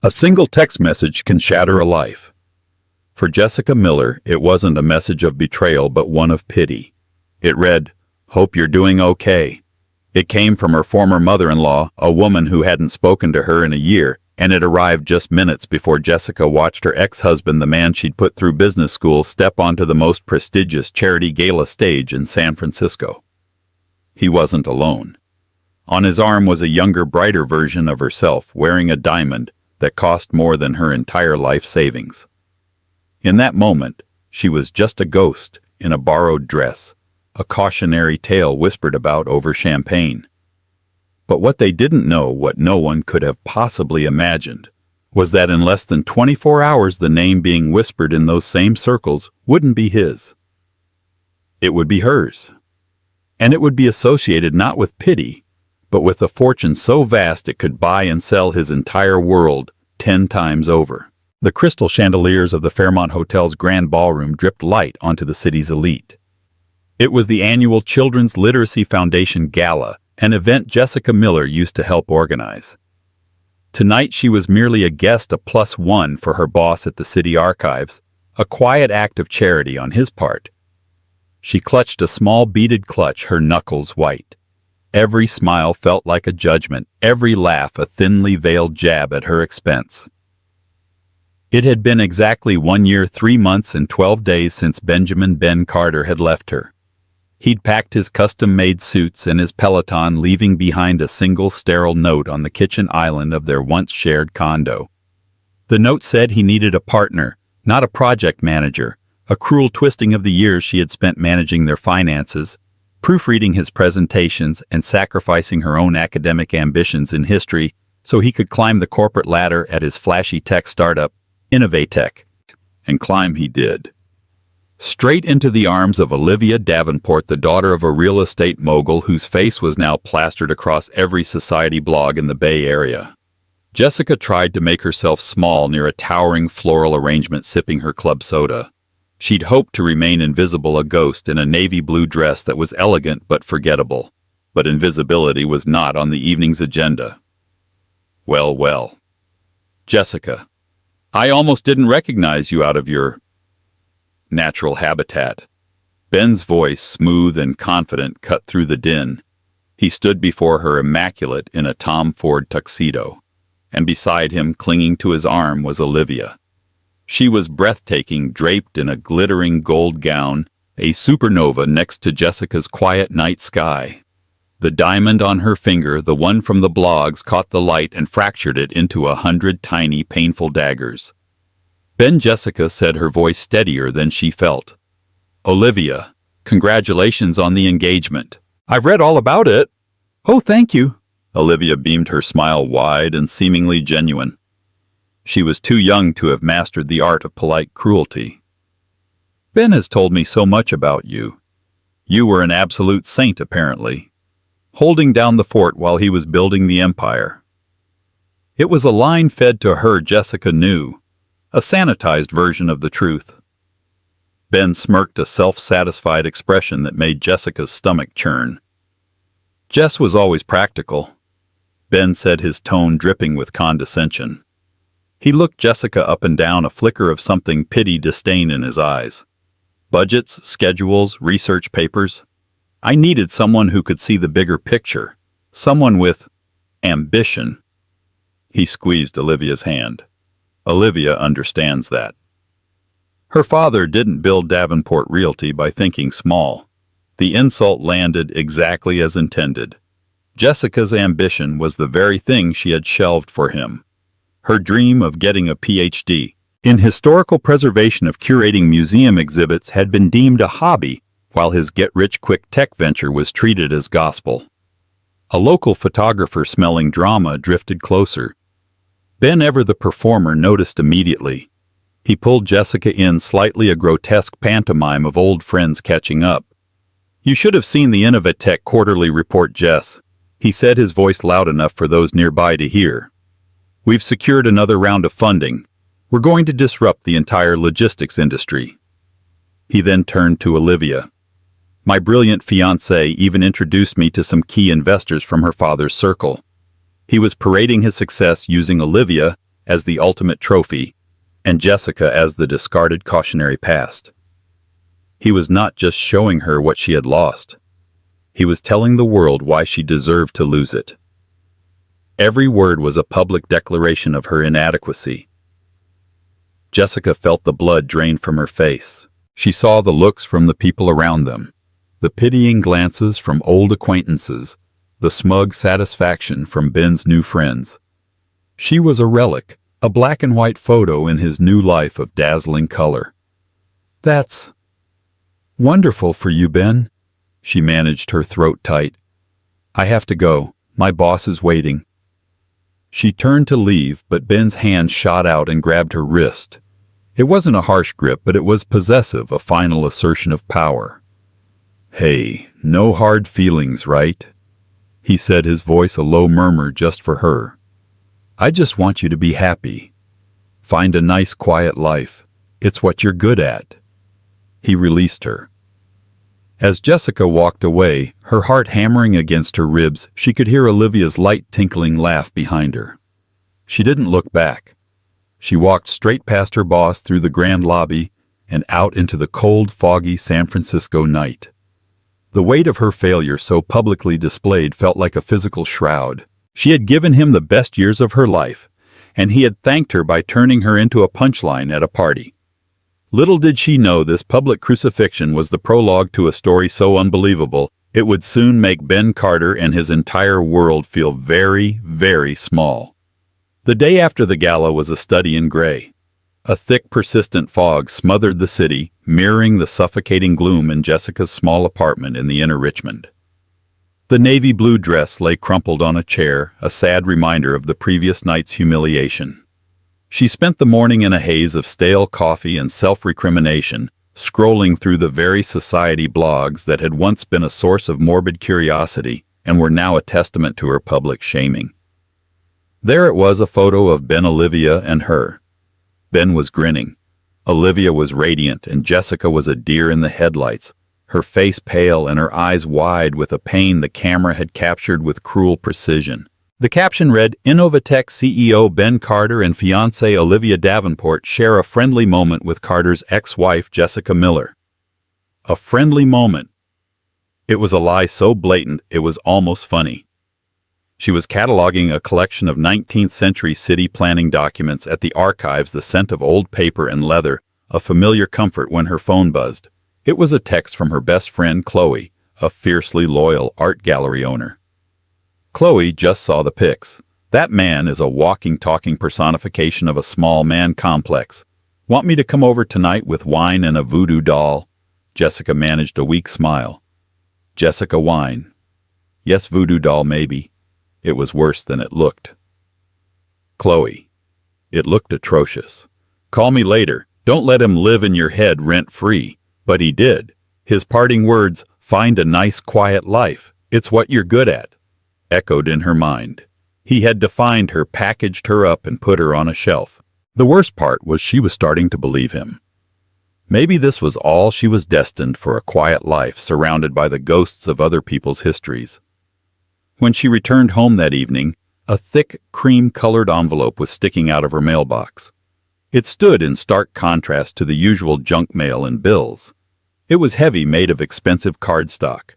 A single text message can shatter a life. For Jessica Miller, it wasn't a message of betrayal but one of pity. It read, "Hope you're doing okay." It came from her former mother-in-law, a woman who hadn't spoken to her in a year, and it arrived just minutes before Jessica watched her ex-husband, the man she'd put through business school, step onto the most prestigious charity gala stage in San Francisco. He wasn't alone. On his arm was a younger, brighter version of herself, wearing a diamond that cost more than her entire life savings. In that moment, she was just a ghost in a borrowed dress, a cautionary tale whispered about over champagne. But what they didn't know, what no one could have possibly imagined, was that in less than 24 hours the name being whispered in those same circles wouldn't be his. It would be hers. And it would be associated not with pity, but with a fortune so vast it could buy and sell his entire world 10 times over. The crystal chandeliers of the Fairmont Hotel's grand ballroom dripped light onto the city's elite. It was the annual Children's Literacy Foundation Gala, an event Jessica Miller used to help organize. Tonight she was merely a guest, a +1 for her boss at the city archives, a quiet act of charity on his part. She clutched a small beaded clutch, her knuckles white. Every smile felt like a judgment, every laugh a thinly veiled jab at her expense. It had been exactly 1 year, 3 months, and 12 days since Benjamin Ben Carter had left her. He'd packed his custom-made suits and his Peloton, leaving behind a single sterile note on the kitchen island of their once-shared condo. The note said he needed a partner, not a project manager, a cruel twisting of the years she had spent managing their finances, proofreading his presentations, and sacrificing her own academic ambitions in history so he could climb the corporate ladder at his flashy tech startup, Innovatech. And climb he did. Straight into the arms of Olivia Davenport, the daughter of a real estate mogul whose face was now plastered across every society blog in the Bay Area. Jessica tried to make herself small near a towering floral arrangement, sipping her club soda. She'd hoped to remain invisible, a ghost in a navy blue dress that was elegant but forgettable. But invisibility was not on the evening's agenda. Well, well. Jessica, I almost didn't recognize you out of your natural habitat. Ben's voice, smooth and confident, cut through the din. He stood before her immaculate in a Tom Ford tuxedo, and beside him, clinging to his arm, was Olivia. She was breathtaking, draped in a glittering gold gown, a supernova next to Jessica's quiet night sky. The diamond on her finger, the one from the blogs, caught the light and fractured it into 100 tiny, painful daggers. Ben, Jessica said, her voice steadier than she felt. "Olivia, congratulations on the engagement. I've read all about it." "Oh, thank you." Olivia beamed, her smile wide and seemingly genuine. She was too young to have mastered the art of polite cruelty. "Ben has told me so much about you. You were an absolute saint, apparently, holding down the fort while he was building the empire." It was a line fed to her Jessica knew, a sanitized version of the truth. Ben smirked, a self-satisfied expression that made Jessica's stomach churn. Jess was always practical, Ben said, his tone dripping with condescension. He looked Jessica up and down, a flicker of something pity, disdain in his eyes. Budgets, schedules, research papers. I needed someone who could see the bigger picture, someone with ambition. He squeezed Olivia's hand. Olivia understands that. Her father didn't build Davenport Realty by thinking small. The insult landed exactly as intended. Jessica's ambition was the very thing she had shelved for him. Her dream of getting a PhD in historical preservation, of curating museum exhibits, had been deemed a hobby, while his get-rich-quick tech venture was treated as gospel. A local photographer smelling drama drifted closer. Ben, ever the performer, noticed immediately. He pulled Jessica in, slightly a grotesque pantomime of old friends catching up. "You should have seen the Innovatech quarterly report, Jess," he said, his voice loud enough for those nearby to hear. "We've secured another round of funding. We're going to disrupt the entire logistics industry." He then turned to Olivia. "My brilliant fiancé even introduced me to some key investors from her father's circle." He was parading his success using Olivia as the ultimate trophy, and Jessica as the discarded cautionary past. He was not just showing her what she had lost. He was telling the world why she deserved to lose it. Every word was a public declaration of her inadequacy. Jessica felt the blood drain from her face. She saw the looks from the people around them, the pitying glances from old acquaintances, the smug satisfaction from Ben's new friends. She was a relic, a black and white photo in his new life of dazzling color. "That's wonderful for you, Ben," she managed, her throat tight. "I have to go. My boss is waiting." She turned to leave, but Ben's hand shot out and grabbed her wrist. It wasn't a harsh grip, but it was possessive, a final assertion of power. "Hey, no hard feelings, right?" he said, his voice a low murmur just for her. "I just want you to be happy. Find a nice, quiet life. It's what you're good at." He released her. As Jessica walked away, her heart hammering against her ribs, she could hear Olivia's light, tinkling laugh behind her. She didn't look back. She walked straight past her boss through the grand lobby and out into the cold, foggy San Francisco night. The weight of her failure, so publicly displayed, felt like a physical shroud. She had given him the best years of her life, and he had thanked her by turning her into a punchline at a party. Little did she know this public crucifixion was the prologue to a story so unbelievable it would soon make Ben Carter and his entire world feel very, very small. The day after the gala was a study in gray. A thick, persistent fog smothered the city, mirroring the suffocating gloom in Jessica's small apartment in the inner Richmond. The navy blue dress lay crumpled on a chair, a sad reminder of the previous night's humiliation. She spent the morning in a haze of stale coffee and self-recrimination, scrolling through the very society blogs that had once been a source of morbid curiosity and were now a testament to her public shaming. There it was, a photo of Ben, Olivia, and her. Ben was grinning. Olivia was radiant, and Jessica was a deer in the headlights, her face pale and her eyes wide with a pain the camera had captured with cruel precision. The caption read, "Innovatech CEO Ben Carter and fiancée Olivia Davenport share a friendly moment with Carter's ex-wife Jessica Miller." A friendly moment. It was a lie so blatant it was almost funny. She was cataloging a collection of 19th century city planning documents at the archives, the scent of old paper and leather, a familiar comfort when her phone buzzed. It was a text from her best friend Chloe, a fiercely loyal art gallery owner. Chloe just saw the pics. "That man is a walking, talking personification of a small man complex. Want me to come over tonight with wine and a voodoo doll?" Jessica managed a weak smile. Jessica, wine. Yes, voodoo doll maybe. It was worse than it looked. Chloe. It looked atrocious. "Call me later. Don't let him live in your head rent-free." But he did. His parting words, "Find a nice, quiet life. It's what you're good at," echoed in her mind. He had defined her, packaged her up, and put her on a shelf. The worst part was she was starting to believe him. Maybe this was all she was destined for, a quiet life surrounded by the ghosts of other people's histories. When she returned home that evening, a thick, cream-colored envelope was sticking out of her mailbox. It stood in stark contrast to the usual junk mail and bills. It was heavy, made of expensive cardstock.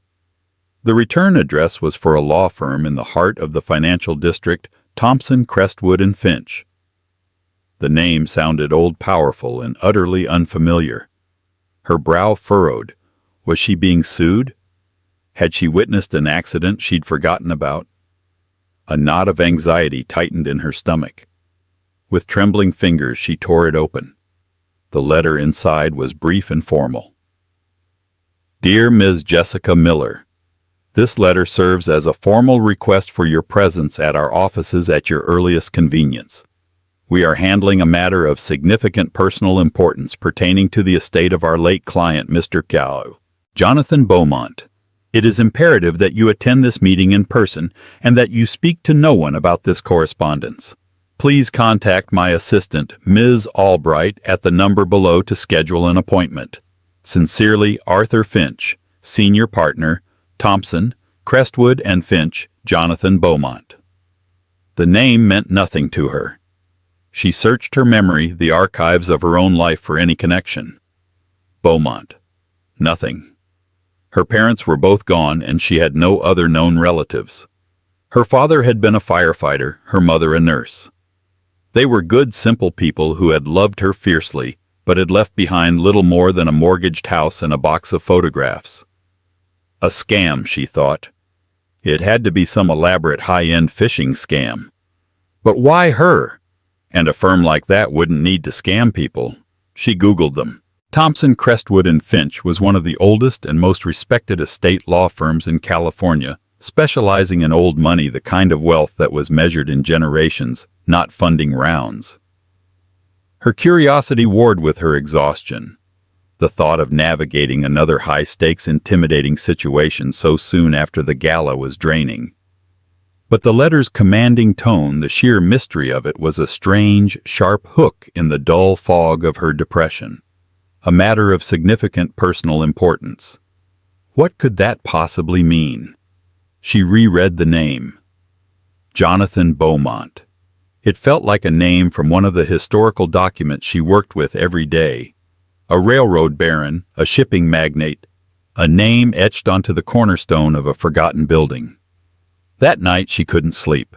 The return address was for a law firm in the heart of the financial district, Thompson, Crestwood, and Finch. The name sounded old, powerful, and utterly unfamiliar. Her brow furrowed. Was she being sued? Had she witnessed an accident she'd forgotten about? A knot of anxiety tightened in her stomach. With trembling fingers, she tore it open. The letter inside was brief and formal. "Dear Ms. Jessica Miller, this letter serves as a formal request for your presence at our offices at your earliest convenience. We are handling a matter of significant personal importance pertaining to the estate of our late client, Mr. Jonathan Beaumont. It is imperative that you attend this meeting in person and that you speak to no one about this correspondence. Please contact my assistant, Ms. Albright, at the number below to schedule an appointment. Sincerely, Arthur Finch, Senior Partner, Thompson, Crestwood and Finch, Jonathan Beaumont." The name meant nothing to her. She searched her memory, the archives of her own life, for any connection. Beaumont. Nothing. Her parents were both gone, and she had no other known relatives. Her father had been a firefighter, her mother a nurse. They were good, simple people who had loved her fiercely, but had left behind little more than a mortgaged house and a box of photographs. A scam, she thought. It had to be some elaborate high-end phishing scam. But why her? And a firm like that wouldn't need to scam people. She Googled them. Thompson, Crestwood & Finch was one of the oldest and most respected estate law firms in California, specializing in old money, the kind of wealth that was measured in generations, not funding rounds. Her curiosity warred with her exhaustion. The thought of navigating another high-stakes, intimidating situation so soon after the gala was draining. But the letter's commanding tone, the sheer mystery of it, was a strange, sharp hook in the dull fog of her depression. A matter of significant personal importance. What could that possibly mean? She reread the name. Jonathan Beaumont. It felt like a name from one of the historical documents she worked with every day. A railroad baron, a shipping magnate, a name etched onto the cornerstone of a forgotten building. That night she couldn't sleep.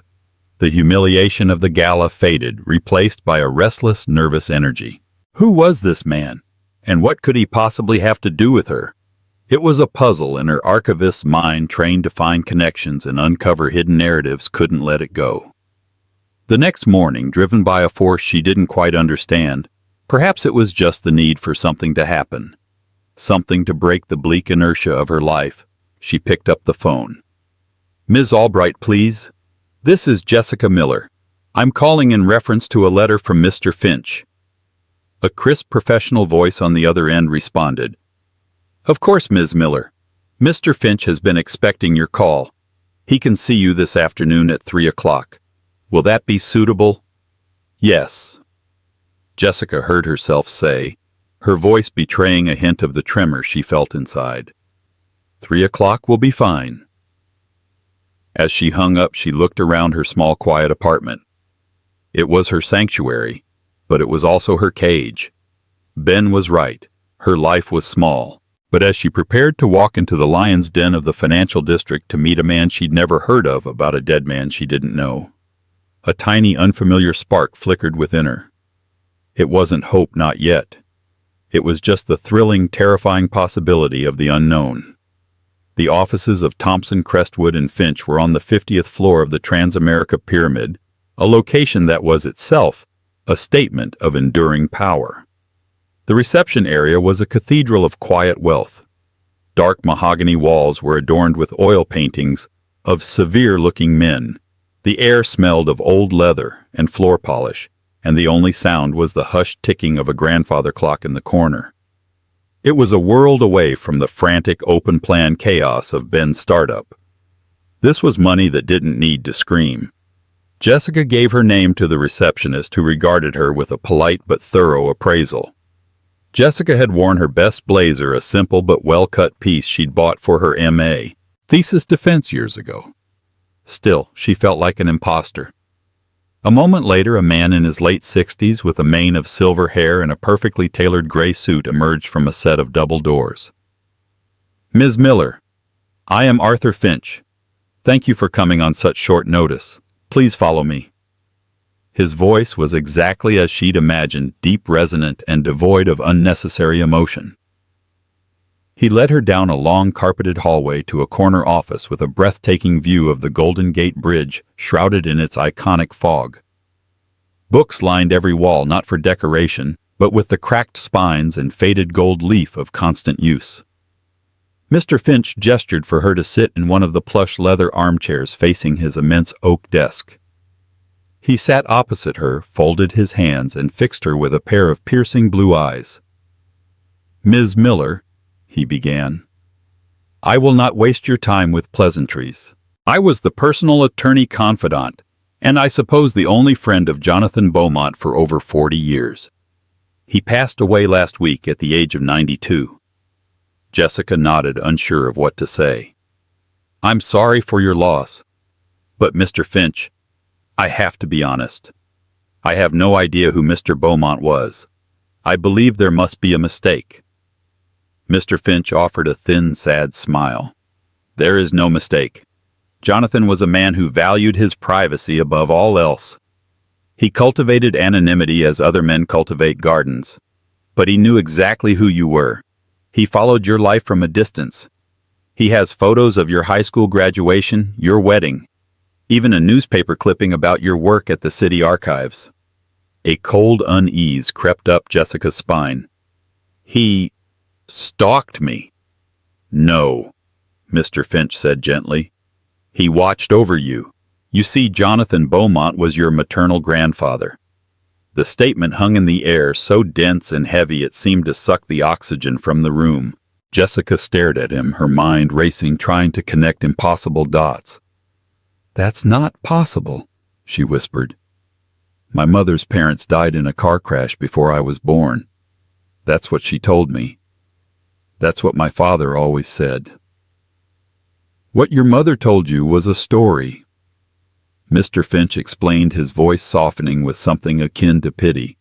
The humiliation of the gala faded, replaced by a restless, nervous energy. Who was this man? And what could he possibly have to do with her? It was a puzzle, and her archivist's mind, trained to find connections and uncover hidden narratives, couldn't let it go. The next morning, driven by a force she didn't quite understand, perhaps it was just the need for something to happen, something to break the bleak inertia of her life, she picked up the phone. "Ms. Albright, please. This is Jessica Miller. I'm calling in reference to a letter from Mr. Finch." A crisp, professional voice on the other end responded. "Of course, Ms. Miller. Mr. Finch has been expecting your call. He can see you this afternoon at 3 o'clock. Will that be suitable?" "Yes," Jessica heard herself say, her voice betraying a hint of the tremor she felt inside. 3 o'clock will be fine." As she hung up, she looked around her small, quiet apartment. It was her sanctuary, but it was also her cage. Ben was right. Her life was small. But as she prepared to walk into the lion's den of the financial district to meet a man she'd never heard of about a dead man she didn't know, a tiny, unfamiliar spark flickered within her. It wasn't hope, not yet. It was just the thrilling, terrifying possibility of the unknown. The offices of Thompson, Crestwood & Finch were on the 50th floor of the Transamerica Pyramid, a location that was itself a statement of enduring power. The reception area was a cathedral of quiet wealth. Dark mahogany walls were adorned with oil paintings of severe-looking men. The air smelled of old leather and floor polish, and the only sound was the hushed ticking of a grandfather clock in the corner. It was a world away from the frantic, open-plan chaos of Ben's startup. This was money that didn't need to scream. Jessica gave her name to the receptionist, who regarded her with a polite but thorough appraisal. Jessica had worn her best blazer, a simple but well-cut piece she'd bought for her M.A. thesis defense years ago. Still, she felt like an imposter. A moment later, a man in his late 60s with a mane of silver hair and a perfectly tailored gray suit emerged from a set of double doors. "Ms. Miller, I am Arthur Finch. Thank you for coming on such short notice. Please follow me." His voice was exactly as she'd imagined, deep, resonant, and devoid of unnecessary emotion. He led her down a long, carpeted hallway to a corner office with a breathtaking view of the Golden Gate Bridge shrouded in its iconic fog. Books lined every wall, not for decoration, but with the cracked spines and faded gold leaf of constant use. Mr. Finch gestured for her to sit in one of the plush leather armchairs facing his immense oak desk. He sat opposite her, folded his hands, and fixed her with a pair of piercing blue eyes. "Ms. Miller," he began, "I will not waste your time with pleasantries. I was the personal attorney confidant, and I suppose the only friend of Jonathan Beaumont for over 40 years. He passed away last week at the age of 92. Jessica nodded, unsure of what to say. "I'm sorry for your loss. But, Mr. Finch, I have to be honest. I have no idea who Mr. Beaumont was. I believe there must be a mistake." Mr. Finch offered a thin, sad smile. "There is no mistake. Jonathan was a man who valued his privacy above all else. He cultivated anonymity as other men cultivate gardens. But he knew exactly who you were. He followed your life from a distance. He has photos of your high school graduation, your wedding, even a newspaper clipping about your work at the city archives." A cold unease crept up Jessica's spine. "He stalked me." "No," Mr. Finch said gently. "He watched over you. You see, Jonathan Beaumont was your maternal grandfather." The statement hung in the air, so dense and heavy it seemed to suck the oxygen from the room. Jessica stared at him, her mind racing, trying to connect impossible dots. "That's not possible," she whispered. "My mother's parents died in a car crash before I was born. That's what she told me. That's what my father always said." "What your mother told you was a story," Mr. Finch explained, his voice softening with something akin to pity.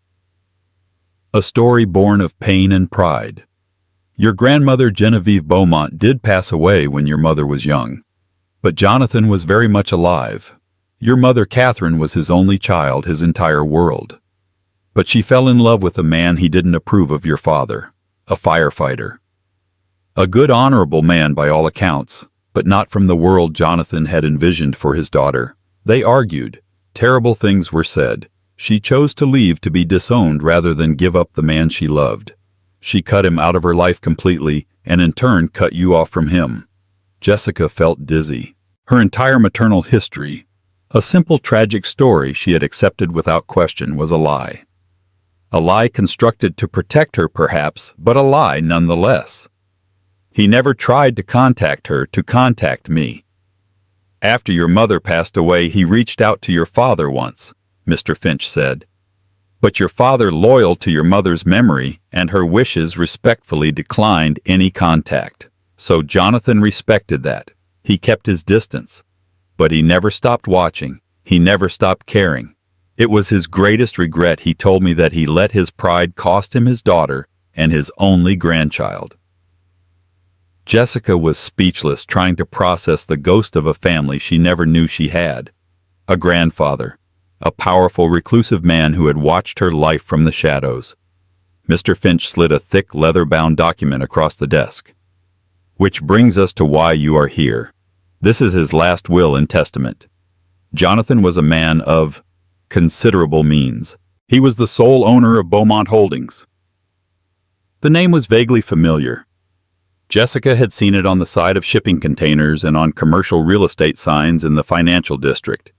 "A story born of pain and pride. Your grandmother Genevieve Beaumont did pass away when your mother was young, but Jonathan was very much alive. Your mother Catherine was his only child, his entire world. But she fell in love with a man he didn't approve of, your father, a firefighter. A good, honorable man by all accounts, but not from the world Jonathan had envisioned for his daughter. They argued. Terrible things were said. She chose to leave to be disowned rather than give up the man she loved. She cut him out of her life completely, and in turn cut you off from him." Jessica felt dizzy. Her entire maternal history, a simple tragic story she had accepted without question, was a lie. A lie constructed to protect her, perhaps, but a lie nonetheless. "He never tried to contact her, to contact me. After your mother passed away, he reached out to your father once," Mr. Finch said. "But your father, loyal to your mother's memory and her wishes, respectfully declined any contact. So Jonathan respected that. He kept his distance. But he never stopped watching. He never stopped caring. It was his greatest regret, he told me, that he let his pride cost him his daughter and his only grandchild." Jessica was speechless, trying to process the ghost of a family she never knew she had. A grandfather, a powerful, reclusive man who had watched her life from the shadows. Mr. Finch slid a thick, leather-bound document across the desk. "Which brings us to why you are here. This is his last will and testament. Jonathan was a man of considerable means. He was the sole owner of Beaumont Holdings." The name was vaguely familiar. Jessica had seen it on the side of shipping containers and on commercial real estate signs in the financial district.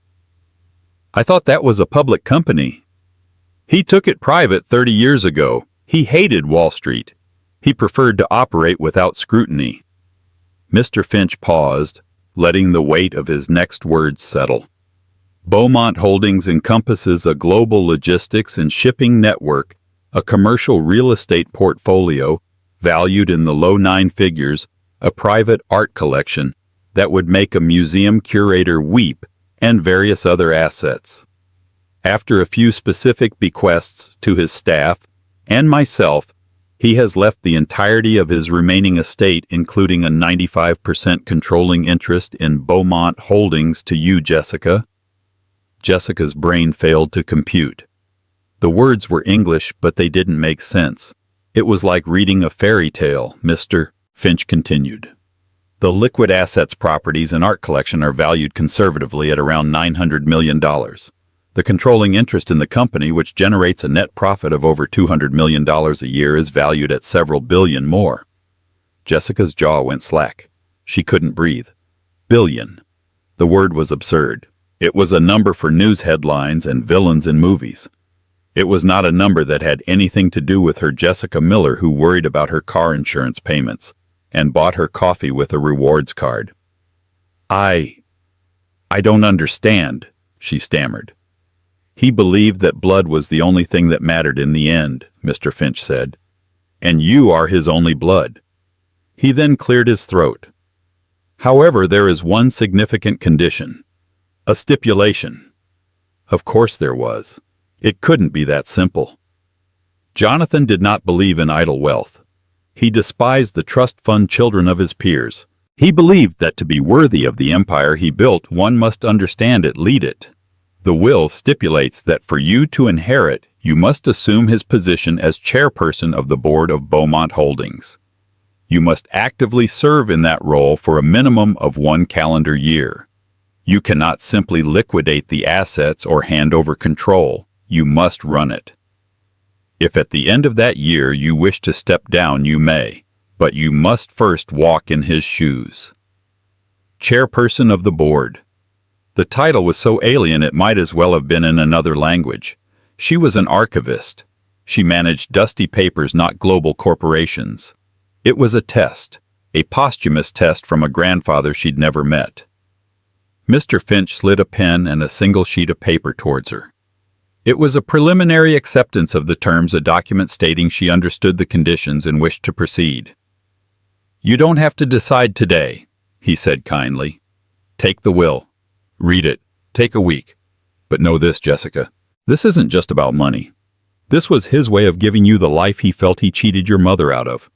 "I thought that was a public company." "He took it private 30 years ago. He hated Wall Street. He preferred to operate without scrutiny." Mr. Finch paused, letting the weight of his next words settle. "Beaumont Holdings encompasses a global logistics and shipping network, a commercial real estate portfolio valued in the low 9 figures, a private art collection that would make a museum curator weep, and various other assets. After a few specific bequests to his staff and myself, he has left the entirety of his remaining estate, including a 95% controlling interest in Beaumont Holdings, to you, Jessica." Jessica's brain failed to compute. The words were English, but they didn't make sense. It was like reading a fairy tale. Mr. Finch continued. "The liquid assets, properties, and art collection are valued conservatively at around $900 million. The controlling interest in the company, which generates a net profit of over $200 million a year, is valued at several billion more." Jessica's jaw went slack. She couldn't breathe. Billion. The word was absurd. It was a number for news headlines and villains in movies. It was not a number that had anything to do with her, Jessica Miller, who worried about her car insurance payments and bought her coffee with a rewards card. I don't understand," she stammered. "He believed that blood was the only thing that mattered in the end," Mr. Finch said. "And you are his only blood." He then cleared his throat. "However, there is one significant condition. A stipulation." Of course there was. It couldn't be that simple. Jonathan did not believe in idle wealth. He despised the trust fund children of his peers. He believed that to be worthy of the empire he built, one must understand it, lead it. The will stipulates that for you to inherit, you must assume his position as chairperson of the board of Beaumont Holdings. You must actively serve in that role for a minimum of 1 calendar year. You cannot simply liquidate the assets or hand over control. You must run it. If at the end of that year you wish to step down, you may, but you must first walk in his shoes. Chairperson of the board. The title was so alien it might as well have been in another language. She was an archivist. She managed dusty papers, not global corporations. It was a test, a posthumous test from a grandfather she'd never met. Mr. Finch slid a pen and a single sheet of paper towards her. It was a preliminary acceptance of the terms, a document stating she understood the conditions and wished to proceed. "You don't have to decide today," he said kindly. "Take the will. Read it. Take a week. But know this, Jessica. This isn't just about money. This was his way of giving you the life he felt he cheated your mother out of.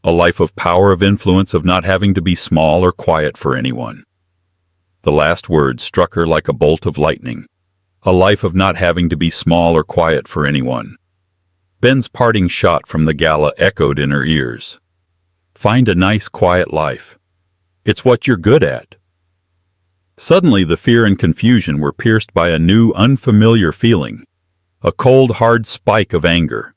A life of power, of influence, of not having to be small or quiet for anyone." The last word struck her like a bolt of lightning. A life of not having to be small or quiet for anyone. Ben's parting shot from the gala echoed in her ears. Find a nice, quiet life. It's what you're good at. Suddenly the fear and confusion were pierced by a new, unfamiliar feeling. A cold, hard spike of anger.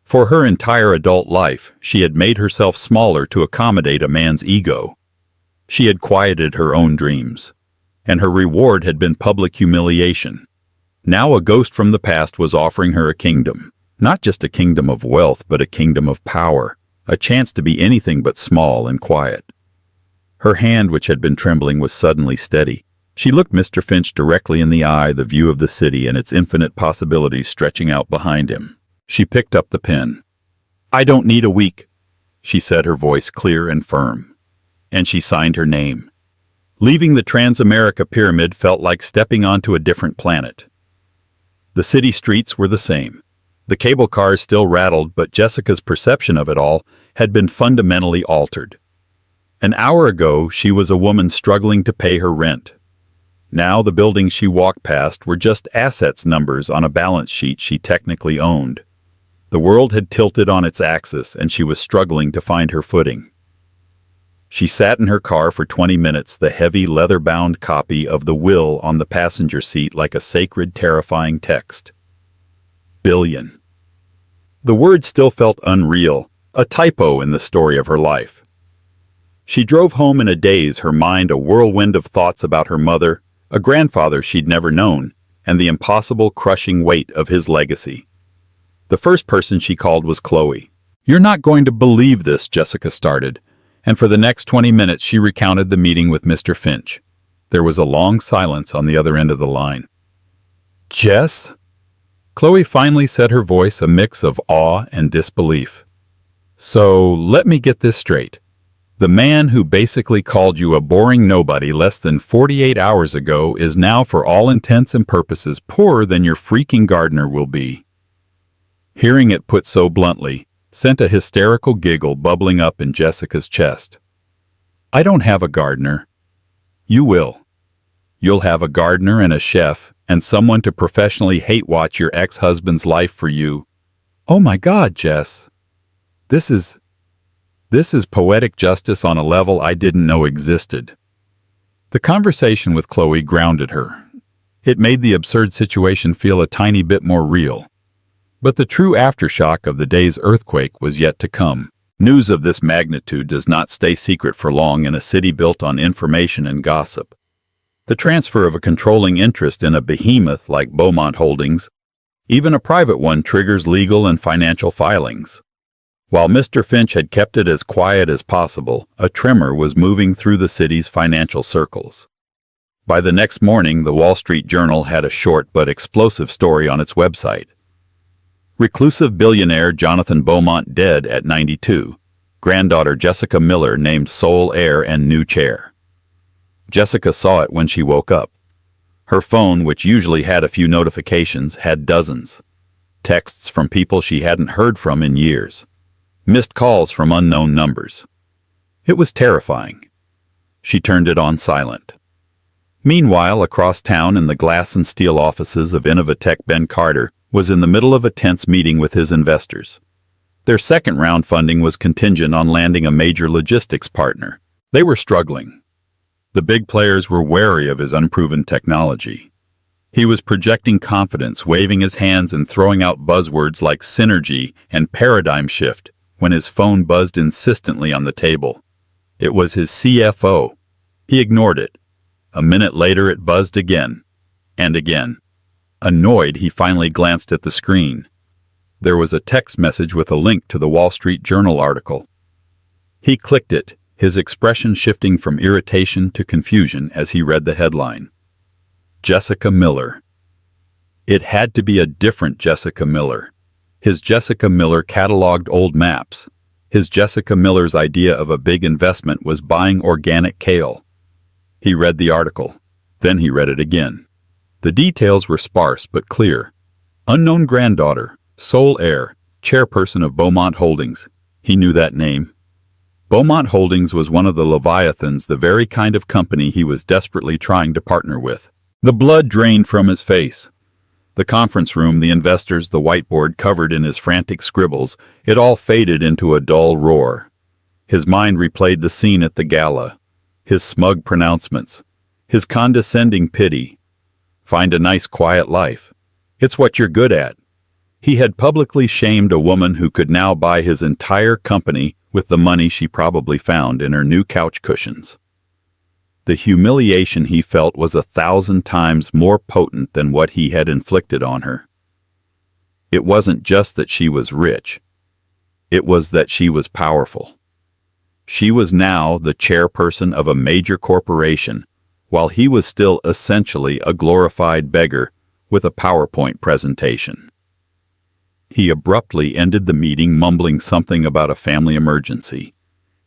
For her entire adult life, she had made herself smaller to accommodate a man's ego. She had quieted her own dreams, and her reward had been public humiliation. Now a ghost from the past was offering her a kingdom, not just a kingdom of wealth, but a kingdom of power, a chance to be anything but small and quiet. Her hand, which had been trembling, was suddenly steady. She looked Mr. Finch directly in the eye, the view of the city and its infinite possibilities stretching out behind him. She picked up the pen. "I don't need a week," she said, her voice clear and firm. And she signed her name. Leaving the Transamerica Pyramid felt like stepping onto a different planet. The city streets were the same. The cable cars still rattled, but Jessica's perception of it all had been fundamentally altered. An hour ago, she was a woman struggling to pay her rent. Now the buildings she walked past were just assets numbers on a balance sheet she technically owned. The world had tilted on its axis, and she was struggling to find her footing. She sat in her car for 20 minutes, the heavy, leather-bound copy of the will on the passenger seat like a sacred, terrifying text. Billion. The word still felt unreal, a typo in the story of her life. She drove home in a daze, her mind a whirlwind of thoughts about her mother, a grandfather she'd never known, and the impossible, crushing weight of his legacy. The first person she called was Chloe. "You're not going to believe this," Jessica started, and for the next 20 minutes she recounted the meeting with Mr. Finch. There was a long silence on the other end of the line. "Jess?" Chloe finally said, her voice a mix of awe and disbelief. "So, let me get this straight. The man who basically called you a boring nobody less than 48 hours ago is now, for all intents and purposes, poorer than your freaking gardener will be." Hearing it put so bluntly sent a hysterical giggle bubbling up in Jessica's chest. "I don't have a gardener." "You will. You'll have a gardener and a chef and someone to professionally hate-watch your ex-husband's life for you." "Oh my God, Jess. This is poetic justice on a level I didn't know existed." The conversation with Chloe grounded her. It made the absurd situation feel a tiny bit more real. But the true aftershock of the day's earthquake was yet to come. News of this magnitude does not stay secret for long in a city built on information and gossip. The transfer of a controlling interest in a behemoth like Beaumont Holdings, even a private one, triggers legal and financial filings. While Mr. Finch had kept it as quiet as possible, a tremor was moving through the city's financial circles. By the next morning, the Wall Street Journal had a short but explosive story on its website. Reclusive billionaire Jonathan Beaumont dead at 92. Granddaughter Jessica Miller named sole heir and new chair. Jessica saw it when she woke up. Her phone, which usually had a few notifications, had dozens. Texts from people she hadn't heard from in years. Missed calls from unknown numbers. It was terrifying. She turned it on silent. Meanwhile, across town in the glass and steel offices of Innovatech, Ben Carter was in the middle of a tense meeting with his investors. Their second round funding was contingent on landing a major logistics partner. They were struggling. The big players were wary of his unproven technology. He was projecting confidence, waving his hands and throwing out buzzwords like synergy and paradigm shift when his phone buzzed insistently on the table. It was his CFO. He ignored it. A minute later it buzzed again, and again. Annoyed, he finally glanced at the screen. There was a text message with a link to the Wall Street Journal article. He clicked it, his expression shifting from irritation to confusion as he read the headline. Jessica Miller. It had to be a different Jessica Miller. His Jessica Miller cataloged old maps. His Jessica Miller's idea of a big investment was buying organic kale. He read the article. Then he read it again. The details were sparse but clear. Unknown granddaughter, sole heir, chairperson of Beaumont Holdings. He knew that name. Beaumont Holdings was one of the Leviathans, the very kind of company he was desperately trying to partner with. The blood drained from his face. The conference room, the investors, the whiteboard covered in his frantic scribbles, it all faded into a dull roar. His mind replayed the scene at the gala, his smug pronouncements, his condescending pity. Find a nice quiet life. It's what you're good at. He had publicly shamed a woman who could now buy his entire company with the money she probably found in her new couch cushions. The humiliation he felt was 1,000 times more potent than what he had inflicted on her. It wasn't just that she was rich. It was that she was powerful. She was now the chairperson of a major corporation, while he was still essentially a glorified beggar with a PowerPoint presentation. He abruptly ended the meeting, mumbling something about a family emergency.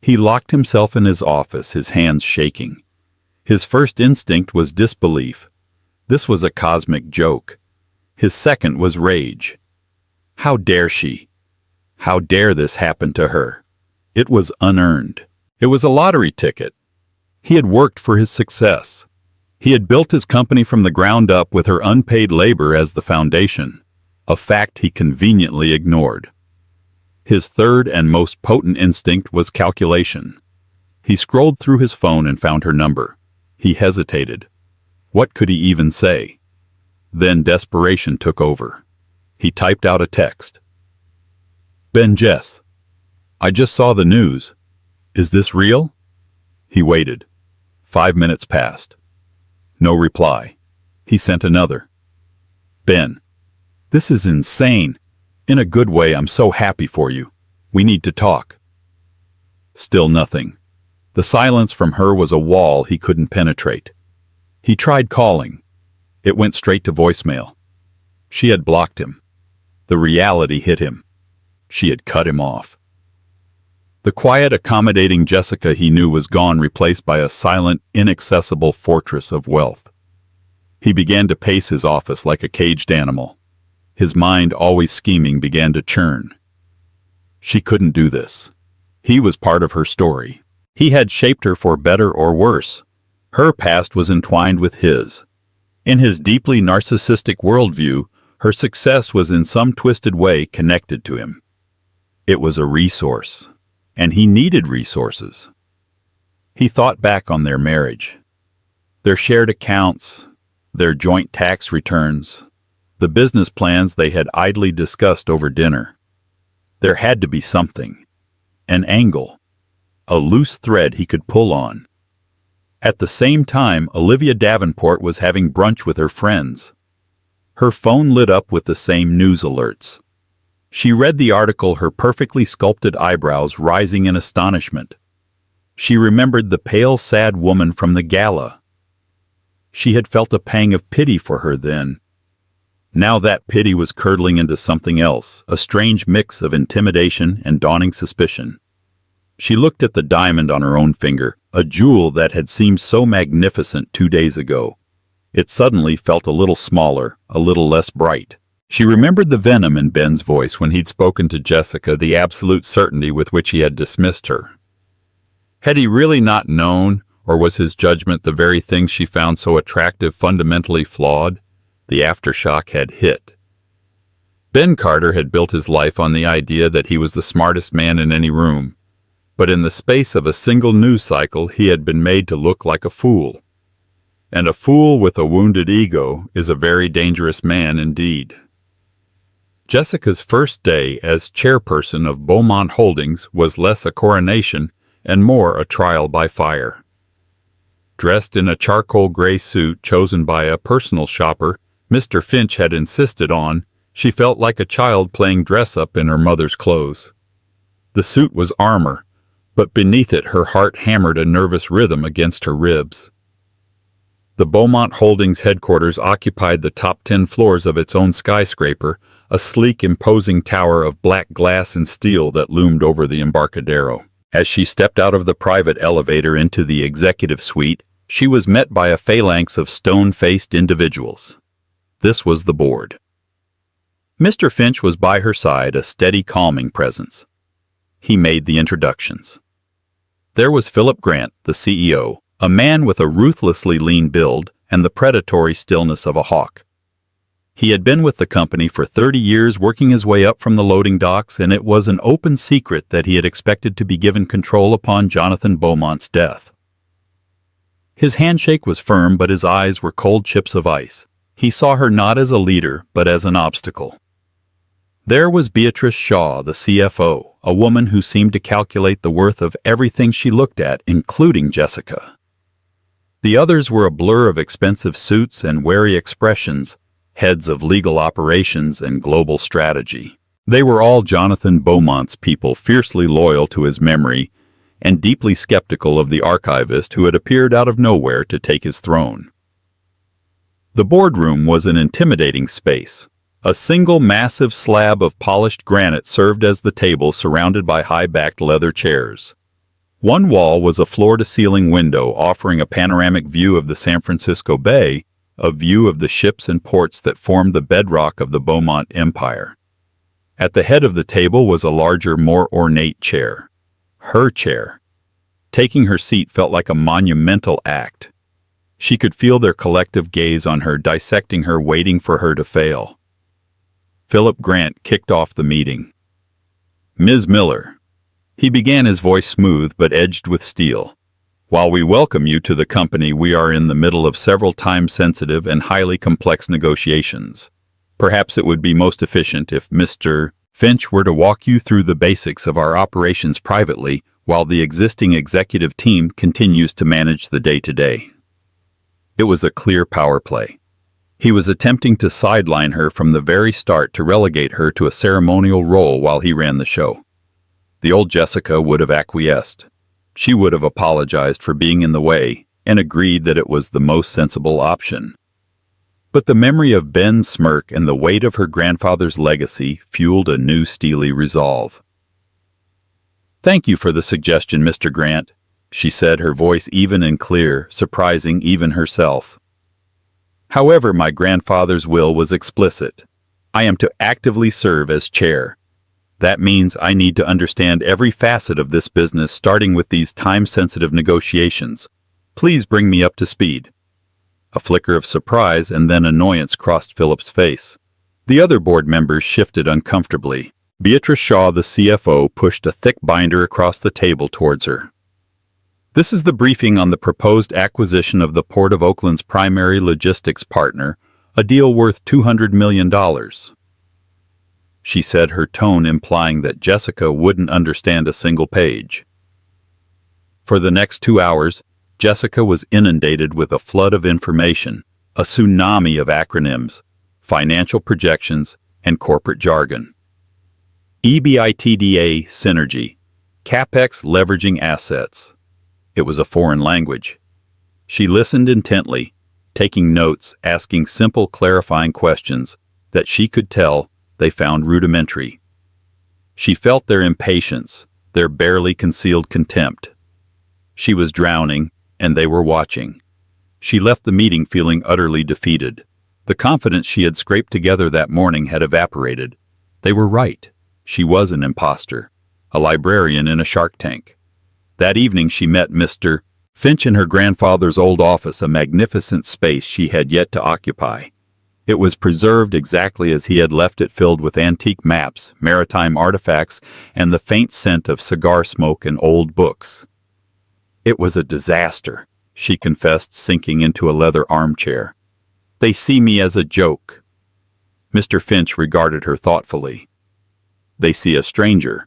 He locked himself in his office, his hands shaking. His first instinct was disbelief. This was a cosmic joke. His second was rage. How dare she? How dare this happen to her? It was unearned. It was a lottery ticket. He had worked for his success. He had built his company from the ground up with her unpaid labor as the foundation, a fact he conveniently ignored. His third and most potent instinct was calculation. He scrolled through his phone and found her number. He hesitated. What could he even say? Then desperation took over. He typed out a text. Ben, Jess. I just saw the news. Is this real? He waited. 5 minutes passed. No reply. He sent another. Ben. This is insane. In a good way, I'm so happy for you. We need to talk. Still nothing. The silence from her was a wall he couldn't penetrate. He tried calling. It went straight to voicemail. She had blocked him. The reality hit him. She had cut him off. The quiet, accommodating Jessica he knew was gone, replaced by a silent, inaccessible fortress of wealth. He began to pace his office like a caged animal. His mind, always scheming, began to churn. She couldn't do this. He was part of her story. He had shaped her for better or worse. Her past was entwined with his. In his deeply narcissistic worldview, her success was in some twisted way connected to him. It was a resource, and he needed resources. He thought back on their marriage, their shared accounts, their joint tax returns, the business plans they had idly discussed over dinner. There had to be something, an angle, a loose thread he could pull on. At the same time, Olivia Davenport was having brunch with her friends. Her phone lit up with the same news alerts. She read the article, her perfectly sculpted eyebrows rising in astonishment. She remembered the pale, sad woman from the gala. She had felt a pang of pity for her then. Now that pity was curdling into something else, a strange mix of intimidation and dawning suspicion. She looked at the diamond on her own finger, a jewel that had seemed so magnificent 2 days ago. It suddenly felt a little smaller, a little less bright. She remembered the venom in Ben's voice when he'd spoken to Jessica, the absolute certainty with which he had dismissed her. Had he really not known, or was his judgment the very thing she found so attractive fundamentally flawed? The aftershock had hit. Ben Carter had built his life on the idea that he was the smartest man in any room, but in the space of a single news cycle he had been made to look like a fool. And a fool with a wounded ego is a very dangerous man indeed. Jessica's first day as chairperson of Beaumont Holdings was less a coronation and more a trial by fire. Dressed in a charcoal gray suit chosen by a personal shopper Mr. Finch had insisted on, she felt like a child playing dress-up in her mother's clothes. The suit was armor, but beneath it her heart hammered a nervous rhythm against her ribs. The Beaumont Holdings headquarters occupied the top 10 floors of its own skyscraper, a sleek, imposing tower of black glass and steel that loomed over the Embarcadero. As she stepped out of the private elevator into the executive suite, she was met by a phalanx of stone-faced individuals. This was the board. Mr. Finch was by her side, a steady, calming presence. He made the introductions. There was Philip Grant, the CEO, a man with a ruthlessly lean build and the predatory stillness of a hawk. He had been with the company for 30 years, working his way up from the loading docks, and it was an open secret that he had expected to be given control upon Jonathan Beaumont's death. His handshake was firm, but his eyes were cold chips of ice. He saw her not as a leader, but as an obstacle. There was Beatrice Shaw, the CFO, a woman who seemed to calculate the worth of everything she looked at, including Jessica. The others were a blur of expensive suits and wary expressions, heads of legal operations and global strategy. They were all Jonathan Beaumont's people, fiercely loyal to his memory and deeply skeptical of the archivist who had appeared out of nowhere to take his throne. The boardroom was an intimidating space. A single massive slab of polished granite served as the table, surrounded by high-backed leather chairs. One wall was a floor-to-ceiling window offering a panoramic view of the San Francisco Bay, a view of the ships and ports that formed the bedrock of the Beaumont Empire. At the head of the table was a larger, more ornate chair. Her chair. Taking her seat felt like a monumental act. She could feel their collective gaze on her, dissecting her, waiting for her to fail. Philip Grant kicked off the meeting. "Ms. Miller," he began, his voice smooth but edged with steel. "While we welcome you to the company, we are in the middle of several time-sensitive and highly complex negotiations. Perhaps it would be most efficient if Mr. Finch were to walk you through the basics of our operations privately, while the existing executive team continues to manage the day-to-day." It was a clear power play. He was attempting to sideline her from the very start, to relegate her to a ceremonial role while he ran the show. The old Jessica would have acquiesced. She would have apologized for being in the way and agreed that it was the most sensible option. But the memory of Ben's smirk and the weight of her grandfather's legacy fueled a new steely resolve. "Thank you for the suggestion, Mr. Grant," she said, her voice even and clear, surprising even herself. "However, my grandfather's will was explicit. I am to actively serve as chair. That means I need to understand every facet of this business, starting with these time-sensitive negotiations. Please bring me up to speed." A flicker of surprise and then annoyance crossed Philip's face. The other board members shifted uncomfortably. Beatrice Shaw, the CFO, pushed a thick binder across the table towards her. "This is the briefing on the proposed acquisition of the Port of Oakland's primary logistics partner, a deal worth $200 million. She said, her tone implying that Jessica wouldn't understand a single page. For the next 2 hours, Jessica was inundated with a flood of information, a tsunami of acronyms, financial projections, and corporate jargon. EBITDA synergy, CapEx leveraging assets. It was a foreign language. She listened intently, taking notes, asking simple clarifying questions that she could tell they found rudimentary. She felt their impatience, their barely concealed contempt. She was drowning, and they were watching. She left the meeting feeling utterly defeated. The confidence she had scraped together that morning had evaporated. They were right. She was an imposter, a librarian in a shark tank. That evening she met Mr. Finch in her grandfather's old office, a magnificent space she had yet to occupy. It was preserved exactly as he had left it, filled with antique maps, maritime artifacts, and the faint scent of cigar smoke and old books. "It was a disaster," she confessed, sinking into a leather armchair. "They see me as a joke." Mr. Finch regarded her thoughtfully. "They see a stranger."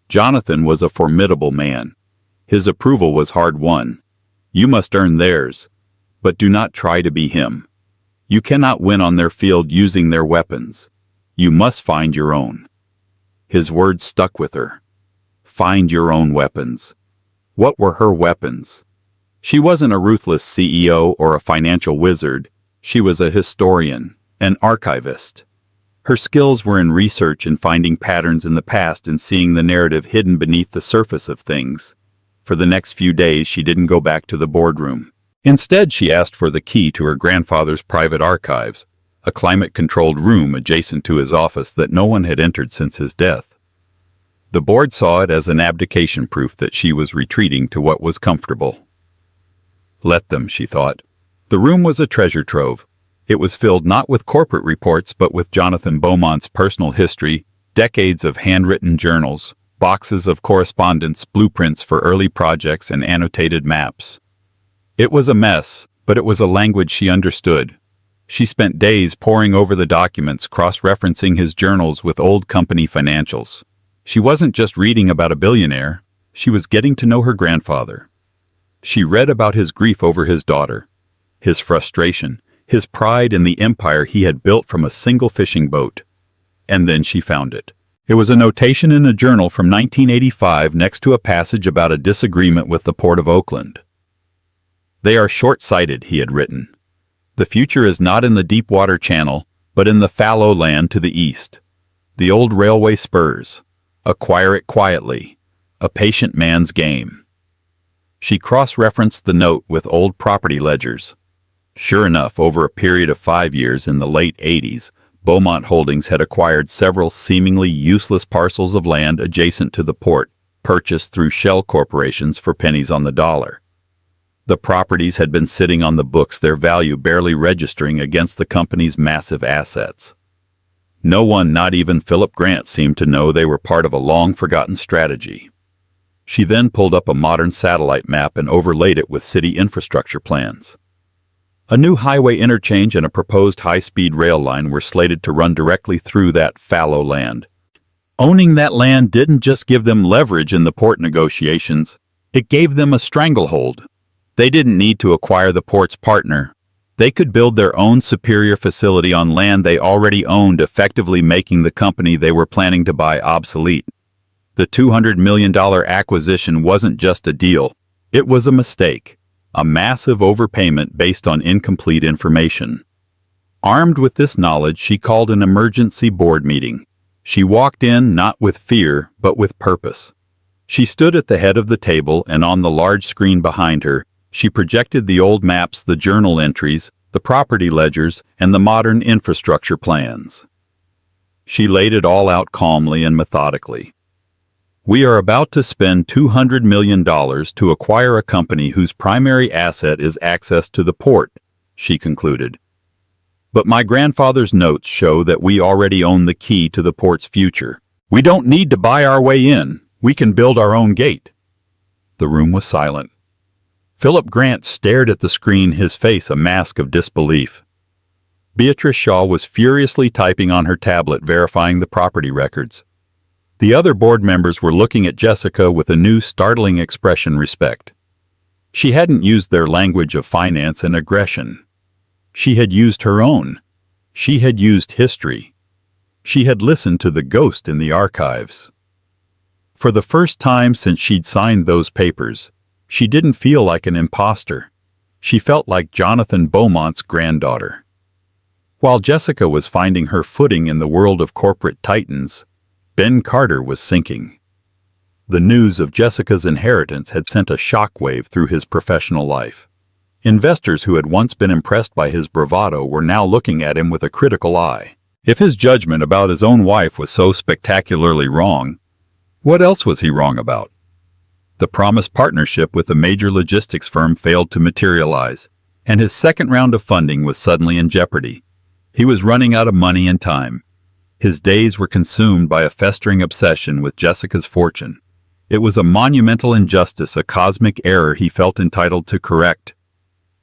Jonathan was a formidable man. His approval was hard-won. You must earn theirs, but do not try to be him. You cannot win on their field using their weapons. You must find your own. His words stuck with her. Find your own weapons. What were her weapons? She wasn't a ruthless CEO or a financial wizard. She was a historian, an archivist. Her skills were in research and finding patterns in the past and seeing the narrative hidden beneath the surface of things. For the next few days, she didn't go back to the boardroom. Instead, she asked for the key to her grandfather's private archives, a climate-controlled room adjacent to his office that no one had entered since his death. The board saw it as an abdication proof that she was retreating to what was comfortable. Let them, she thought. The room was a treasure trove. It was filled not with corporate reports but with Jonathan Beaumont's personal history, decades of handwritten journals, boxes of correspondence, blueprints for early projects, and annotated maps. It was a mess, but it was a language she understood. She spent days poring over the documents, cross-referencing his journals with old company financials. She wasn't just reading about a billionaire, she was getting to know her grandfather. She read about his grief over his daughter, his frustration, his pride in the empire he had built from a single fishing boat. And then she found it. It was a notation in a journal from 1985 next to a passage about a disagreement with the Port of Oakland. "They are short-sighted," he had written. "The future is not in the Deepwater Channel, but in the fallow land to the east. The old railway spurs. Acquire it quietly. A patient man's game." She cross-referenced the note with old property ledgers. Sure enough, over a period of 5 years in the late 80s, Beaumont Holdings had acquired several seemingly useless parcels of land adjacent to the port, purchased through shell corporations for pennies on the dollar. The properties had been sitting on the books, their value barely registering against the company's massive assets. No one, not even Philip Grant, seemed to know they were part of a long-forgotten strategy. She then pulled up a modern satellite map and overlaid it with city infrastructure plans. A new highway interchange and a proposed high-speed rail line were slated to run directly through that fallow land. Owning that land didn't just give them leverage in the port negotiations, it gave them a stranglehold. They didn't need to acquire the port's partner. They could build their own superior facility on land they already owned, effectively making the company they were planning to buy obsolete. The $200 million acquisition wasn't just a deal, it was a mistake, a massive overpayment based on incomplete information. Armed with this knowledge, she called an emergency board meeting. She walked in not with fear, but with purpose. She stood at the head of the table, and on the large screen behind her, she projected the old maps, the journal entries, the property ledgers, and the modern infrastructure plans. She laid it all out calmly and methodically. "We are about to spend $200 million to acquire a company whose primary asset is access to the port," she concluded. "But my grandfather's notes show that we already own the key to the port's future. We don't need to buy our way in. We can build our own gate." The room was silent. Philip Grant stared at the screen, his face a mask of disbelief. Beatrice Shaw was furiously typing on her tablet, verifying the property records. The other board members were looking at Jessica with a new, startling expression: respect. She hadn't used their language of finance and aggression. She had used her own. She had used history. She had listened to the ghost in the archives. For the first time since she'd signed those papers, she didn't feel like an imposter. She felt like Jonathan Beaumont's granddaughter. While Jessica was finding her footing in the world of corporate titans, Ben Carter was sinking. The news of Jessica's inheritance had sent a shockwave through his professional life. Investors who had once been impressed by his bravado were now looking at him with a critical eye. If his judgment about his own wife was so spectacularly wrong, what else was he wrong about? The promised partnership with a major logistics firm failed to materialize, and his second round of funding was suddenly in jeopardy. He was running out of money and time. His days were consumed by a festering obsession with Jessica's fortune. It was a monumental injustice, a cosmic error he felt entitled to correct.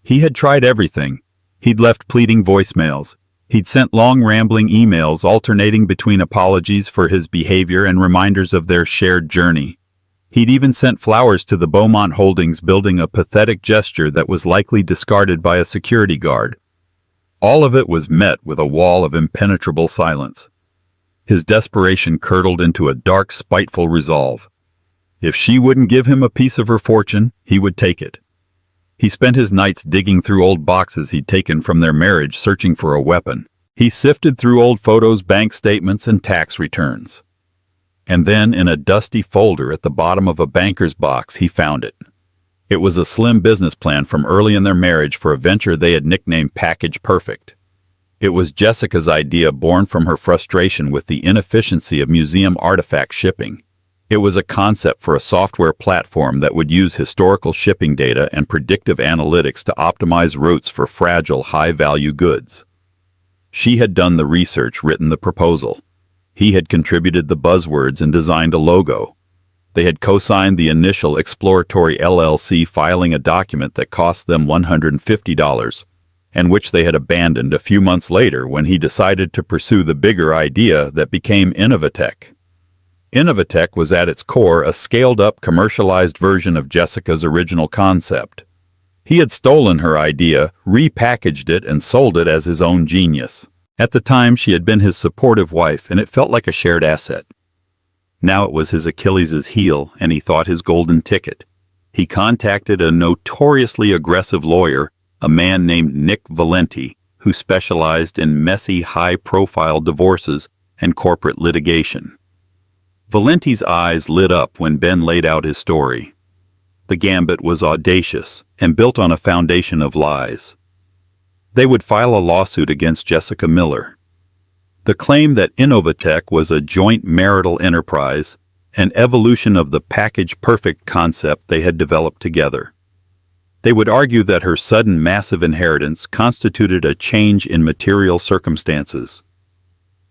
He had tried everything. He'd left pleading voicemails. He'd sent long rambling emails alternating between apologies for his behavior and reminders of their shared journey. He'd even sent flowers to the Beaumont Holdings building, a pathetic gesture that was likely discarded by a security guard. All of it was met with a wall of impenetrable silence. His desperation curdled into a dark, spiteful resolve. If she wouldn't give him a piece of her fortune, he would take it. He spent his nights digging through old boxes he'd taken from their marriage, searching for a weapon. He sifted through old photos, bank statements, and tax returns. And then, in a dusty folder at the bottom of a banker's box, he found it. It was a slim business plan from early in their marriage for a venture they had nicknamed Package Perfect. It was Jessica's idea, born from her frustration with the inefficiency of museum artifact shipping. It was a concept for a software platform that would use historical shipping data and predictive analytics to optimize routes for fragile, high-value goods. She had done the research, written the proposal. He had contributed the buzzwords and designed a logo. They had co-signed the initial exploratory LLC, filing a document that cost them $150, and which they had abandoned a few months later when he decided to pursue the bigger idea that became Innovatech. Innovatech was at its core a scaled-up, commercialized version of Jessica's original concept. He had stolen her idea, repackaged it, and sold it as his own genius. At the time, she had been his supportive wife, and it felt like a shared asset. Now it was his Achilles' heel, and he thought his golden ticket. He contacted a notoriously aggressive lawyer, a man named Nick Valenti, who specialized in messy, high-profile divorces and corporate litigation. Valenti's eyes lit up when Ben laid out his story. The gambit was audacious and built on a foundation of lies. They would file a lawsuit against Jessica Miller. The claim that Innovatech was a joint marital enterprise, an evolution of the Package Perfect concept they had developed together. They would argue that her sudden massive inheritance constituted a change in material circumstances.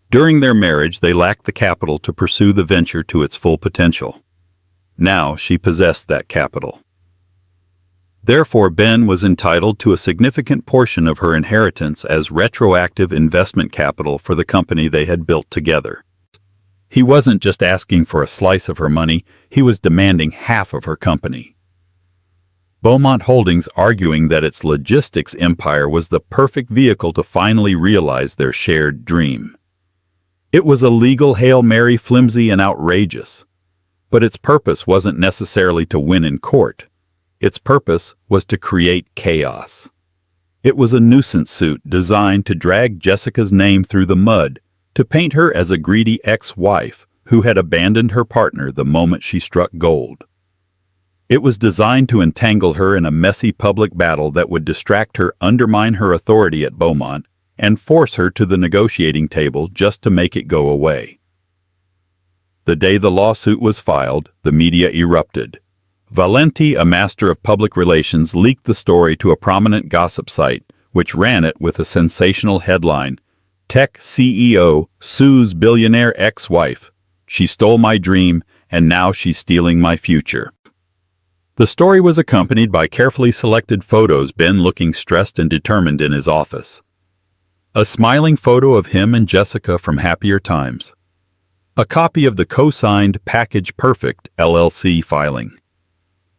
During their marriage, they lacked the capital to pursue the venture to its full potential. Now she possessed that capital. Therefore, Ben was entitled to a significant portion of her inheritance as retroactive investment capital for the company they had built together. He wasn't just asking for a slice of her money, he was demanding half of her company. Beaumont Holdings arguing that its logistics empire was the perfect vehicle to finally realize their shared dream. It was a legal Hail Mary, flimsy and outrageous. But its purpose wasn't necessarily to win in court. Its purpose was to create chaos. It was a nuisance suit designed to drag Jessica's name through the mud, to paint her as a greedy ex-wife who had abandoned her partner the moment she struck gold. It was designed to entangle her in a messy public battle that would distract her, undermine her authority at Beaumont, and force her to the negotiating table just to make it go away. The day the lawsuit was filed, the media erupted. Valenti, a master of public relations, leaked the story to a prominent gossip site, which ran it with a sensational headline, "Tech CEO sues billionaire ex-wife. She stole my dream, and now she's stealing my future." The story was accompanied by carefully selected photos, Ben looking stressed and determined in his office. A smiling photo of him and Jessica from happier times. A copy of the co-signed Package Perfect LLC filing.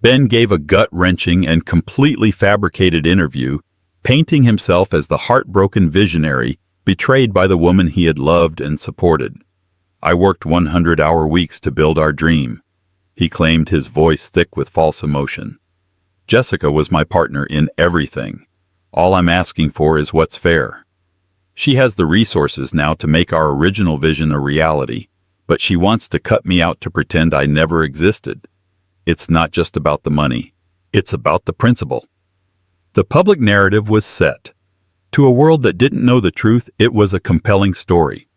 Ben gave a gut-wrenching and completely fabricated interview, painting himself as the heartbroken visionary betrayed by the woman he had loved and supported. "I worked 100-hour weeks to build our dream," he claimed, his voice thick with false emotion. "Jessica was my partner in everything. All I'm asking for is what's fair. She has the resources now to make our original vision a reality, but she wants to cut me out to pretend I never existed. It's not just about the money. It's about the principle." The public narrative was set. To a world that didn't know the truth, it was a compelling story.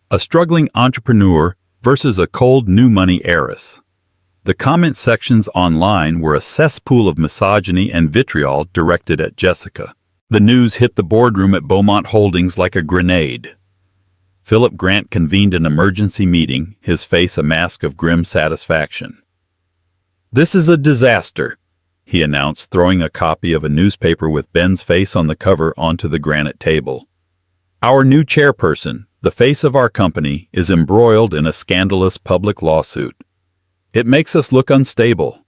A struggling entrepreneur versus a cold new money heiress. The comment sections online were a cesspool of misogyny and vitriol directed at Jessica. The news hit the boardroom at Beaumont Holdings like a grenade. Philip Grant convened an emergency meeting, his face a mask of grim satisfaction. "This is a disaster," he announced, throwing a copy of a newspaper with Ben's face on the cover onto the granite table. "Our new chairperson, the face of our company, is embroiled in a scandalous public lawsuit. It makes us look unstable.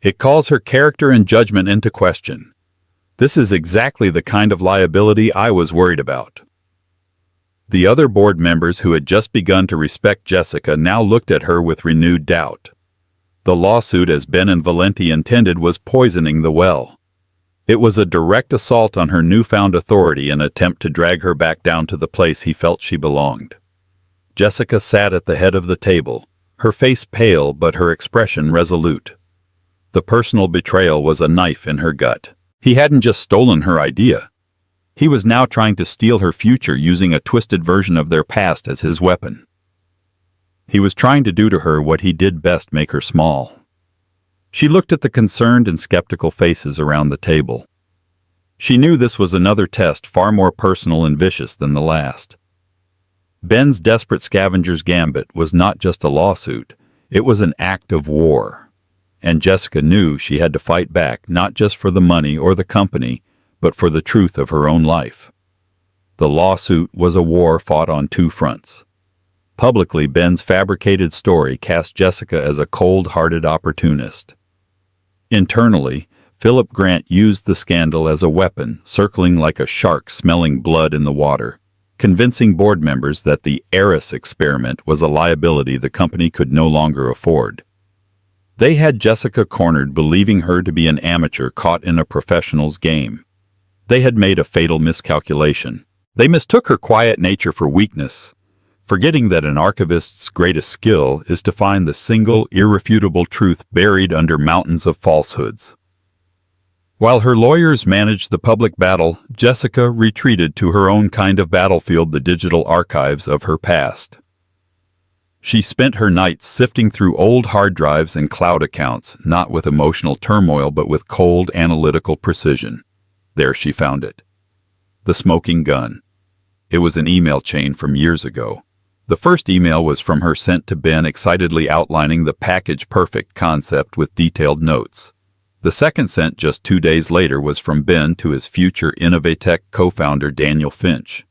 It calls her character and judgment into question. This is exactly the kind of liability I was worried about." The other board members who had just begun to respect Jessica now looked at her with renewed doubt. The lawsuit, as Ben and Valenti intended, was poisoning the well. It was a direct assault on her newfound authority, an attempt to drag her back down to the place he felt she belonged. Jessica sat at the head of the table, her face pale but her expression resolute. The personal betrayal was a knife in her gut. He hadn't just stolen her idea. He was now trying to steal her future using a twisted version of their past as his weapon. He was trying to do to her what he did best, make her small. She looked at the concerned and skeptical faces around the table. She knew this was another test far more personal and vicious than the last. Ben's desperate scavenger's gambit was not just a lawsuit, it was an act of war. And Jessica knew she had to fight back, not just for the money or the company, but for the truth of her own life. The lawsuit was a war fought on two fronts. Publicly, Ben's fabricated story cast Jessica as a cold-hearted opportunist. Internally, Philip Grant used the scandal as a weapon, circling like a shark smelling blood in the water, convincing board members that the heiress experiment was a liability the company could no longer afford. They had Jessica cornered, believing her to be an amateur caught in a professional's game. They had made a fatal miscalculation. They mistook her quiet nature for weakness, forgetting that an archivist's greatest skill is to find the single, irrefutable truth buried under mountains of falsehoods. While her lawyers managed the public battle, Jessica retreated to her own kind of battlefield, the digital archives of her past. She spent her nights sifting through old hard drives and cloud accounts, not with emotional turmoil but with cold, analytical precision. There she found it. The smoking gun. It was an email chain from years ago. The first email was from her, sent to Ben, excitedly outlining the package-perfect concept with detailed notes. The second, sent just 2 days later, was from Ben to his future Innovatech co-founder Daniel Finch.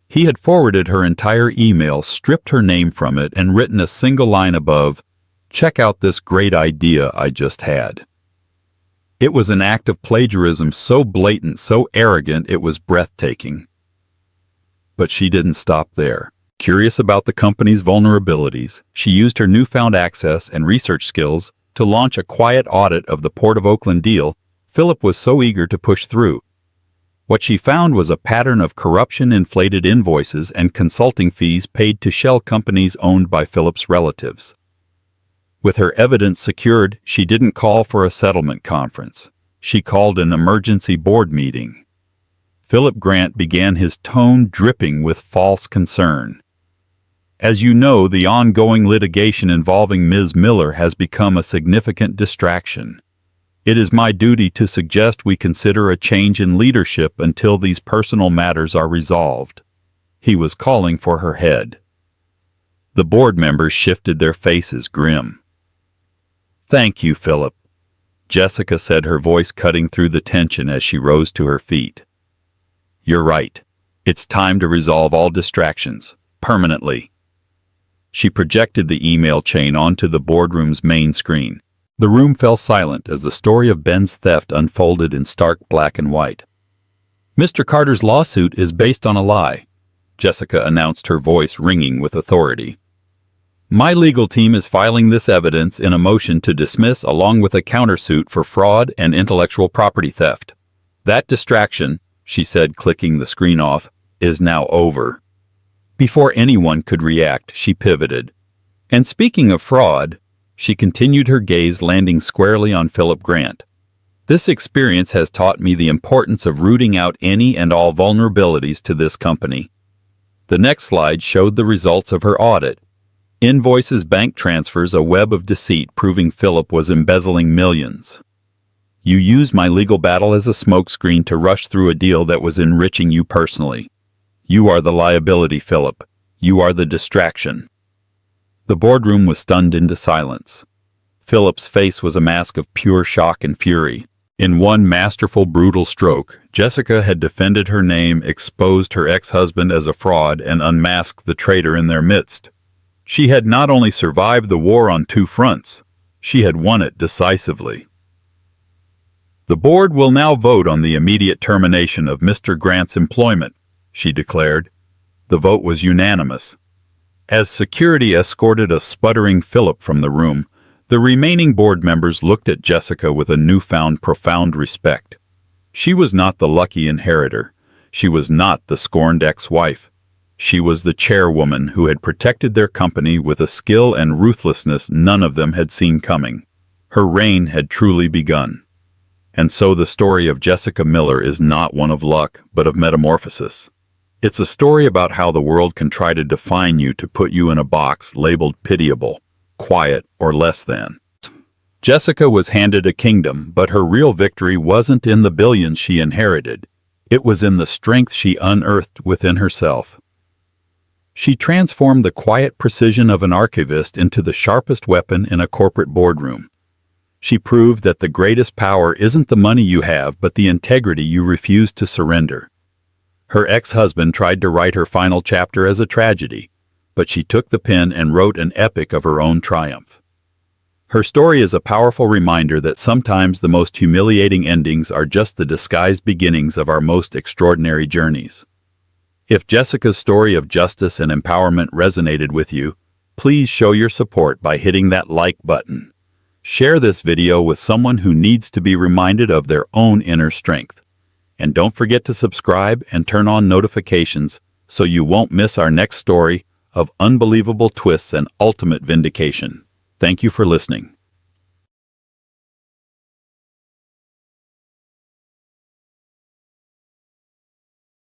He had forwarded her entire email, stripped her name from it, and written a single line above, "Check out this great idea I just had." It was an act of plagiarism so blatant, so arrogant, it was breathtaking. But she didn't stop there. Curious about the company's vulnerabilities, she used her newfound access and research skills to launch a quiet audit of the Port of Oakland deal Philip was so eager to push through. What she found was a pattern of corruption, inflated invoices, and consulting fees paid to shell companies owned by Philip's relatives. With her evidence secured, she didn't call for a settlement conference. She called an emergency board meeting. Philip Grant began, his tone dripping with false concern. "As you know, the ongoing litigation involving Ms. Miller has become a significant distraction. It is my duty to suggest we consider a change in leadership until these personal matters are resolved." He was calling for her head. The board members shifted, their faces grim. "Thank you, Philip," Jessica said, her voice cutting through the tension as she rose to her feet. "You're right. It's time to resolve all distractions, permanently." She projected the email chain onto the boardroom's main screen. The room fell silent as the story of Ben's theft unfolded in stark black and white. "Mr. Carter's lawsuit is based on a lie," Jessica announced, her voice ringing with authority. "My legal team is filing this evidence in a motion to dismiss, along with a countersuit for fraud and intellectual property theft. That distraction," she said, clicking the screen off, "is now over." Before anyone could react, she pivoted. "And speaking of fraud," she continued, her gaze landing squarely on Philip Grant, This experience has taught me the importance of rooting out any and all vulnerabilities to this company. The next slide showed the results of her audit. Invoices, bank transfers, a web of deceit proving Philip was embezzling millions. You used my legal battle as a smokescreen to rush through a deal that was enriching you personally. You are the liability, Philip. You are the distraction. The boardroom was stunned into silence. Philip's face was a mask of pure shock and fury. In one masterful, brutal stroke, Jessica had defended her name, exposed her ex-husband as a fraud, and unmasked the traitor in their midst. She had not only survived the war on two fronts, she had won it decisively. The board will now vote on the immediate termination of Mr. Grant's employment, she declared. The vote was unanimous. As security escorted a sputtering Philip from the room, the remaining board members looked at Jessica with a newfound profound respect. She was not the lucky inheritor. She was not the scorned ex-wife. She was the chairwoman who had protected their company with a skill and ruthlessness none of them had seen coming. Her reign had truly begun. And so the story of Jessica Miller is not one of luck, but of metamorphosis. It's a story about how the world can try to define you to put you in a box labeled pitiable, quiet, or less than. Jessica was handed a kingdom, but her real victory wasn't in the billions she inherited. It was in the strength she unearthed within herself. She transformed the quiet precision of an archivist into the sharpest weapon in a corporate boardroom. She proved that the greatest power isn't the money you have, but the integrity you refuse to surrender. Her ex-husband tried to write her final chapter as a tragedy, but she took the pen and wrote an epic of her own triumph. Her story is a powerful reminder that sometimes the most humiliating endings are just the disguised beginnings of our most extraordinary journeys. If Jessica's story of justice and empowerment resonated with you, please show your support by hitting that like button. Share this video with someone who needs to be reminded of their own inner strength. And don't forget to subscribe and turn on notifications so you won't miss our next story of unbelievable twists and ultimate vindication. Thank you for listening.